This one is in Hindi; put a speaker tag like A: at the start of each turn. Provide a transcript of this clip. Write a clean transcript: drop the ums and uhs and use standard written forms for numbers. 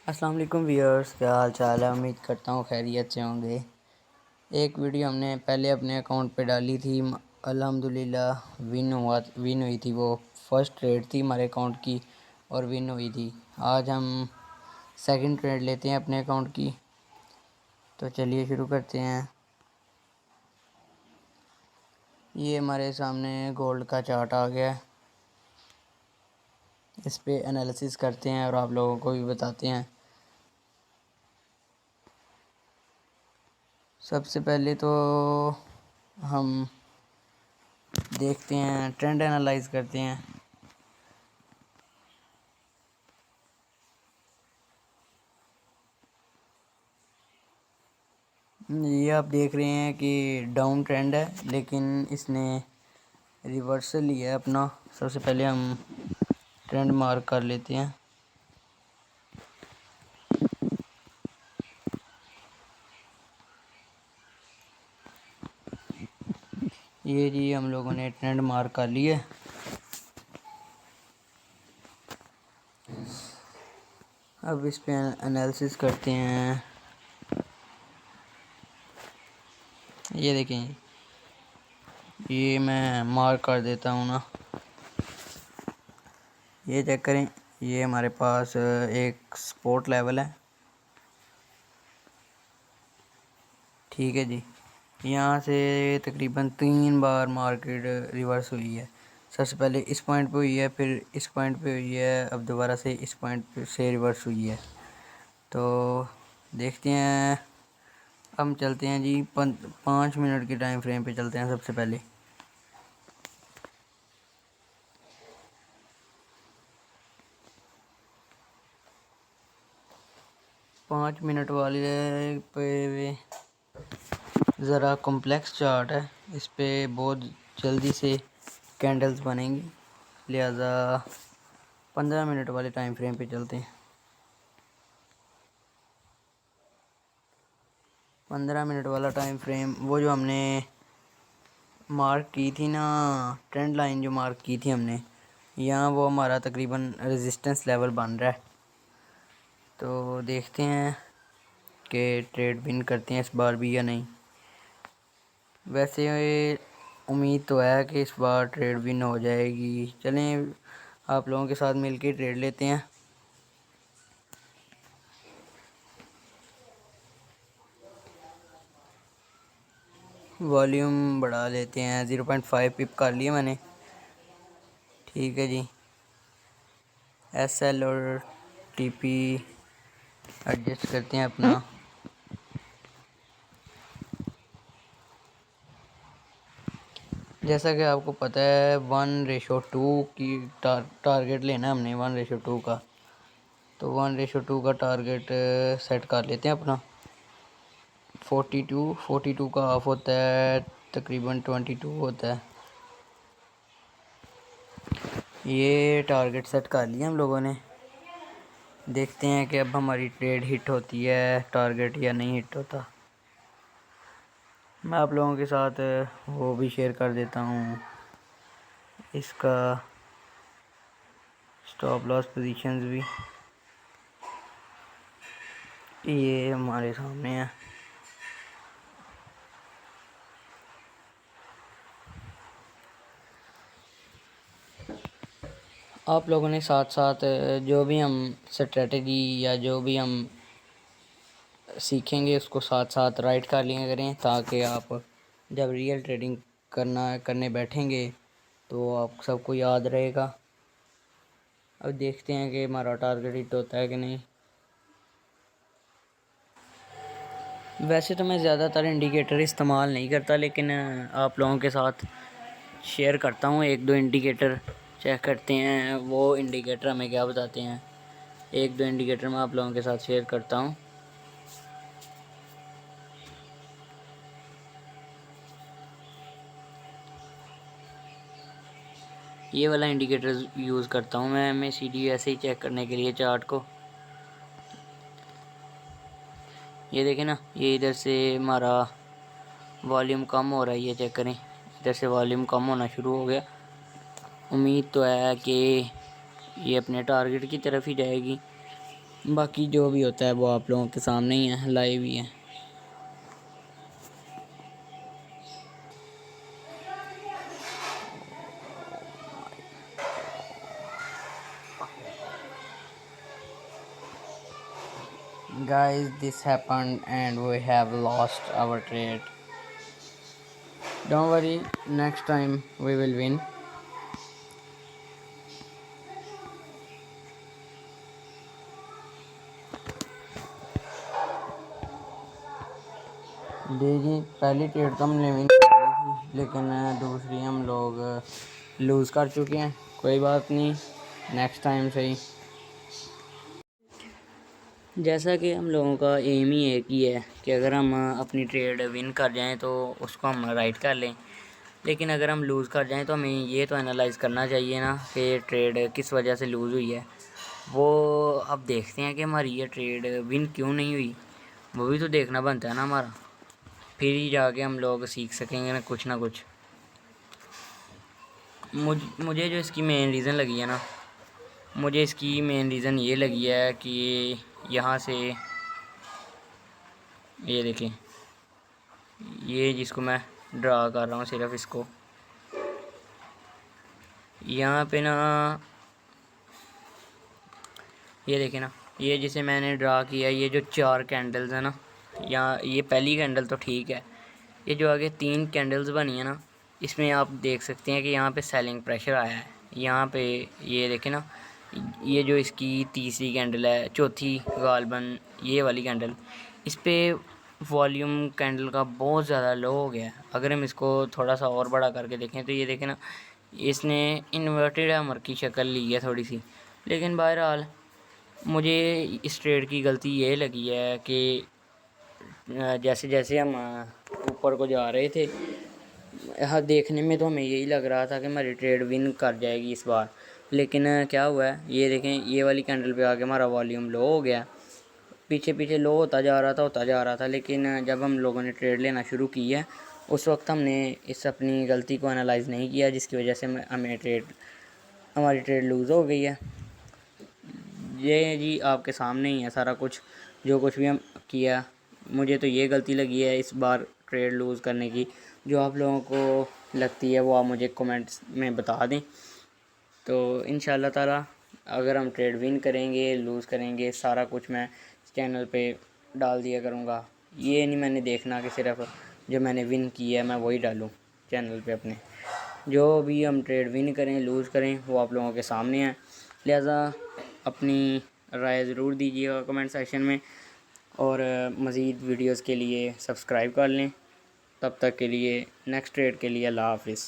A: अस्सलाम वालेकुम व्यूअर्स, क्या हाल चाल है। उम्मीद करता हूँ खैरियत से होंगे। एक वीडियो हमने पहले अपने अकाउंट पे डाली थी, अल्हम्दुलिल्लाह विन हुई थी। वो फर्स्ट ट्रेड थी हमारे अकाउंट की और विन हुई थी। आज हम सेकंड ट्रेड लेते हैं अपने अकाउंट की, तो चलिए शुरू करते हैं। ये हमारे सामने गोल्ड का चार्ट आ गया है, इस पे एनालिसिस करते हैं और आप लोगों को भी बताते हैं। सबसे पहले तो हम देखते हैं, ट्रेंड एनालाइज करते हैं। ये आप देख रहे हैं कि डाउन ट्रेंड है, लेकिन इसने रिवर्सल लिया है अपना। सबसे पहले हम ट्रेंड मार्क कर लेते हैं। ये जी हम लोगों ने ट्रेंड मार्क कर लिया। अब इस पे एनालिसिस करते हैं। ये देखें, ये मैं मार्क कर देता हूँ ना, ये चेक करें। ये हमारे पास एक सपोर्ट लेवल है, ठीक है जी। यहाँ से तकरीबन 3 बार मार्केट रिवर्स हुई है। सबसे पहले इस पॉइंट पे हुई है, फिर इस पॉइंट पे हुई है, अब दोबारा से इस पॉइंट से रिवर्स हुई है। तो देखते हैं, हम चलते हैं जी 5 मिनट के टाइम फ्रेम पे चलते हैं। सबसे पहले 5 मिनट वाले पे ज़रा कॉम्प्लेक्स चार्ट है, इस पे बहुत जल्दी से कैंडल्स बनेंगी, लिहाजा 15 मिनट वाले टाइम फ्रेम पे चलते हैं। 15 मिनट वाला टाइम फ्रेम, वो जो हमने मार्क की थी ना, ट्रेंड लाइन जो मार्क की थी हमने, यहाँ वो हमारा तकरीबन रेजिस्टेंस लेवल बन रहा है। तो देखते हैं कि ट्रेड विन करते हैं इस बार भी या नहीं। वैसे उम्मीद तो है कि इस बार ट्रेड विन हो जाएगी। चलें आप लोगों के साथ मिलके ट्रेड लेते हैं। वॉल्यूम बढ़ा लेते हैं, 0.5 पिप कर लिया मैंने, ठीक है जी। SL और TP एडजस्ट करते हैं अपना। जैसा कि आपको पता है 1:2 की टारगेट लेना है हमने, 1:2 का। तो 1:2 का टारगेट सेट कर लेते हैं अपना। 42 का हाफ होता है तकरीबन 22 होता है। ये टारगेट सेट कर लिया हम लोगों ने। देखते हैं कि अब हमारी ट्रेड हिट होती है टारगेट या नहीं हिट होता। मैं आप लोगों के साथ वो भी शेयर कर देता हूँ, इसका स्टॉप लॉस पोजीशंस भी। ये हमारे सामने है। आप लोगों ने साथ साथ जो भी हम स्ट्रेटजी या जो भी हम सीखेंगे उसको साथ साथ राइट कर लिया करें, ताकि आप जब रियल ट्रेडिंग करने बैठेंगे तो आप सबको याद रहेगा। अब देखते हैं कि हमारा टारगेट हिट होता है कि नहीं। वैसे तो मैं ज़्यादातर इंडिकेटर इस्तेमाल नहीं करता, लेकिन आप लोगों के साथ शेयर करता हूँ। एक दो इंडिकेटर चेक करते हैं, वो इंडिकेटर हमें क्या बताते हैं। एक दो इंडिकेटर मैं आप लोगों के साथ शेयर करता हूँ। ये वाला इंडिकेटर यूज़ करता हूँ मैं MACD ऐसे ही चेक करने के लिए चार्ट को। ये देखें ना, ये इधर से हमारा वॉल्यूम कम हो रहा है, ये चेक करें, इधर से वॉल्यूम कम होना शुरू हो गया। उम्मीद तो है कि ये अपने टारगेट की तरफ ही जाएगी। बाकी जो भी होता है वो आप लोगों के सामने ही है, लाइव ही है। Guys, this happened and we have lost our trade. Don't worry, next time we will win. देखिए पहली ट्रेड तो हमने विन कर ली थी, लेकिन दूसरी हम लोग लूज़ कर चुके हैं। कोई बात नहीं, नेक्स्ट टाइम सही। जैसा कि हम लोगों का एम ही एक ही है कि अगर हम अपनी ट्रेड विन कर जाएं तो उसको हम राइट कर लें, लेकिन अगर हम लूज़ कर जाएं तो हमें ये तो एनालाइज़ करना चाहिए ना कि ट्रेड किस वजह से लूज़ हुई है। वो अब देखते हैं कि हमारी ये ट्रेड विन क्यों नहीं हुई, वो भी तो देखना बनता है ना हमारा, फिर ही जाके हम लोग सीख सकेंगे ना कुछ। मुझे जो इसकी मेन रीज़न लगी है ना, मुझे इसकी मेन रीज़न ये लगी है कि यहाँ से ये देखें, ये जिसको मैं ड्रा कर रहा हूँ सिर्फ इसको, यहाँ पे ना ये देखें ना, ये जिसे मैंने ड्रा किया, ये जो 4 कैंडल्स है ना, यहाँ ये पहली कैंडल तो ठीक है, ये जो आगे 3 कैंडल्स बनी है ना, इसमें आप देख सकते हैं कि यहाँ पे सेलिंग प्रेशर आया है। यहाँ पे ये देखें ना, ये जो इसकी तीसरी कैंडल है, चौथी गालबन ये वाली कैंडल, इस पर वॉल्यूम कैंडल का बहुत ज़्यादा लो हो गया है। अगर हम इसको थोड़ा सा और बड़ा करके देखें तो ये देखें ना, इसने इन्वर्टेड हैमर की शक्ल ली है थोड़ी सी। लेकिन बहरहाल मुझे इस ट्रेड की गलती ये लगी है कि जैसे जैसे हम ऊपर को जा रहे थे, हाँ देखने में तो हमें यही लग रहा था कि हमारी ट्रेड विन कर जाएगी इस बार, लेकिन क्या हुआ है ये देखें, ये वाली कैंडल पे आके हमारा वॉल्यूम लो हो गया। पीछे पीछे लो होता जा रहा था, लेकिन जब हम लोगों ने ट्रेड लेना शुरू की है उस वक्त हमने इस अपनी गलती को एनालाइज़ नहीं किया, जिसकी वजह से हमारी ट्रेड लूज़ हो गई है। ये जी आपके सामने ही है सारा कुछ, जो कुछ भी हम किया। मुझे तो ये गलती लगी है इस बार ट्रेड लूज़ करने की। जो आप लोगों को लगती है वो आप मुझे कमेंट्स में बता दें। तो इंशाल्लाह ताला अगर हम ट्रेड विन करेंगे लूज़ करेंगे, सारा कुछ मैं चैनल पे डाल दिया करूँगा। ये नहीं मैंने देखना कि सिर्फ जो मैंने विन किया है मैं वही डालूँ चैनल पे अपने। जो भी हम ट्रेड विन करें लूज़ करें वो आप लोगों के सामने है, लिहाजा अपनी राय ज़रूर दीजिएगा कमेंट सेक्शन में, और मज़ीद वीडियोस के लिए सब्सक्राइब कर लें। तब तक के लिए नेक्स्ट ट्रेड के लिए अल्लाह हाफ़िज़।